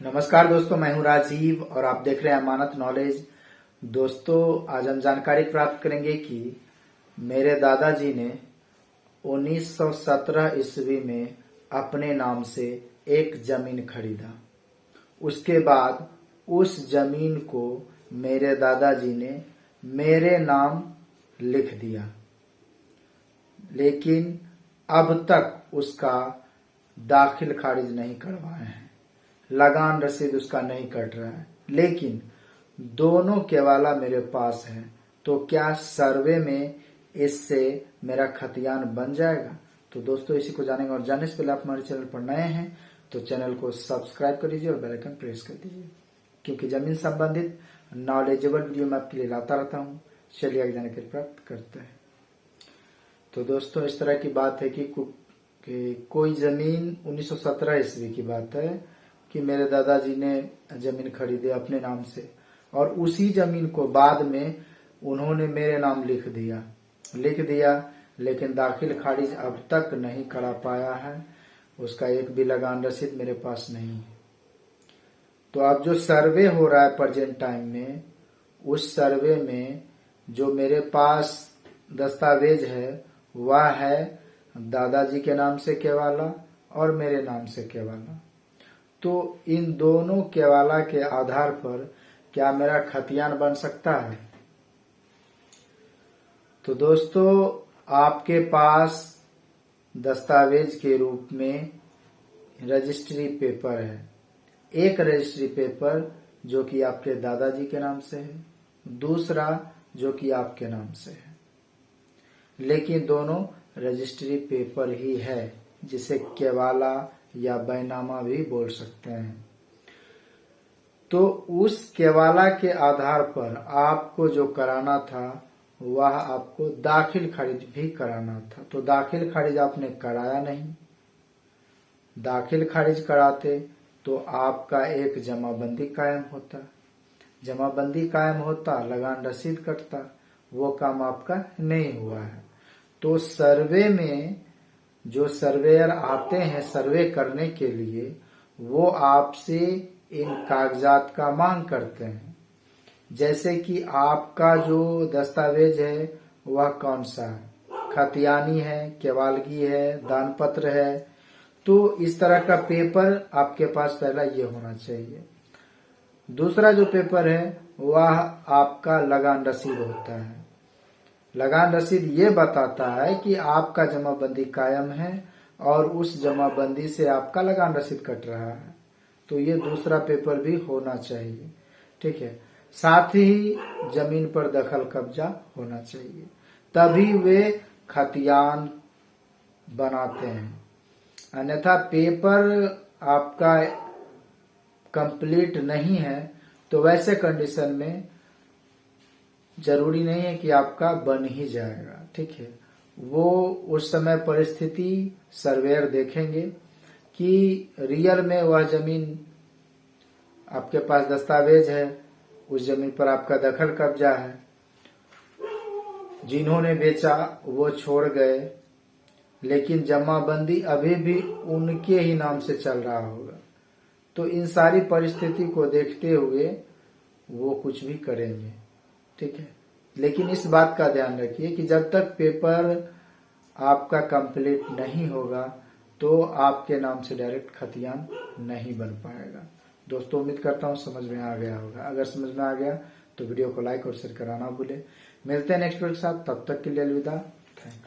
नमस्कार दोस्तों, मैं हूं राजीव और आप देख रहे हैं अमानत नॉलेज। दोस्तों, आज हम जानकारी प्राप्त करेंगे कि मेरे दादाजी ने 1917 ईस्वी में अपने नाम से एक जमीन खरीदा। उसके बाद उस जमीन को मेरे दादाजी ने मेरे नाम लिख दिया, लेकिन अब तक उसका दाखिल खारिज नहीं करवाए हैं। लगान रसीद उसका नहीं कट रहा है, लेकिन दोनों केवाला मेरे पास है। तो क्या सर्वे में इससे मेरा खतियान बन जाएगा? तो दोस्तों, इसी को जानेंगे। और जानने से पहले आप हमारे चैनल पर नए हैं तो चैनल को सब्सक्राइब कर लीजिए और बेल आइकन प्रेस कर दीजिए, क्योंकि जमीन संबंधित नॉलेजेबल वीडियो मैं आपके लिए लाता रहता हूँ। चलिए आगे जानकारी प्राप्त करते हैं। तो दोस्तों, इस तरह की बात है कि कोई जमीन 1917 ईस्वी की बात है कि मेरे दादाजी ने जमीन खरीदी अपने नाम से, और उसी जमीन को बाद में उन्होंने मेरे नाम लिख दिया, लेकिन दाखिल खारिज अब तक नहीं करा पाया है। उसका एक भी लगान रसीद मेरे पास नहीं है। तो अब जो सर्वे हो रहा है प्रेजेंट टाइम में, उस सर्वे में जो मेरे पास दस्तावेज है वह है दादाजी के नाम से केवाला और मेरे नाम से केवाला। तो इन दोनों केवाला के आधार पर क्या मेरा खतियान बन सकता है? तो दोस्तों, आपके पास दस्तावेज के रूप में रजिस्ट्री पेपर है। एक रजिस्ट्री पेपर जो कि आपके दादाजी के नाम से है, दूसरा जो कि आपके नाम से है, लेकिन दोनों रजिस्ट्री पेपर ही है, जिसे केवाला या बैनामा भी बोल सकते हैं। तो उस केवाला के आधार पर आपको जो कराना था वह आपको दाखिल खारिज भी कराना था। तो दाखिल खारिज आपने कराया नहीं। दाखिल खारिज कराते तो आपका एक जमाबंदी कायम होता। जमाबंदी कायम होता, लगान रसीद कटता। वो काम आपका नहीं हुआ है। तो सर्वे में जो सर्वेयर आते हैं सर्वे करने के लिए, वो आपसे इन कागजात का मांग करते हैं। जैसे कि आपका जो दस्तावेज है वह कौन सा है, खतियानी है, केवालगी है, दान पत्र है। तो इस तरह का पेपर आपके पास पहला ये होना चाहिए। दूसरा जो पेपर है वह आपका लगान रसीद होता है। लगान रसीद ये बताता है कि आपका जमाबंदी कायम है और उस जमाबंदी से आपका लगान रसीद कट रहा है। तो ये दूसरा पेपर भी होना चाहिए, ठीक है। साथ ही जमीन पर दखल कब्जा होना चाहिए, तभी वे खतियान बनाते हैं। अन्यथा पेपर आपका कंप्लीट नहीं है तो वैसे कंडीशन में जरूरी नहीं है कि आपका बन ही जाएगा, ठीक है। वो उस समय परिस्थिति सर्वेयर देखेंगे कि रियल में वह जमीन आपके पास दस्तावेज है, उस जमीन पर आपका दखल कब्जा है। जिन्होंने बेचा वो छोड़ गए, लेकिन जमाबंदी अभी भी उनके ही नाम से चल रहा होगा। तो इन सारी परिस्थिति को देखते हुए वो कुछ भी करेंगे, ठीक है। लेकिन इस बात का ध्यान रखिए कि जब तक पेपर आपका कंप्लीट नहीं होगा तो आपके नाम से डायरेक्ट खतियान नहीं बन पाएगा। दोस्तों, उम्मीद करता हूँ समझ में आ गया होगा। अगर समझ में आ गया तो वीडियो को लाइक और शेयर करना ना भूले। मिलते हैं नेक्स्ट वीडियो के साथ, तब तक के लिए अलविदा। Thank you.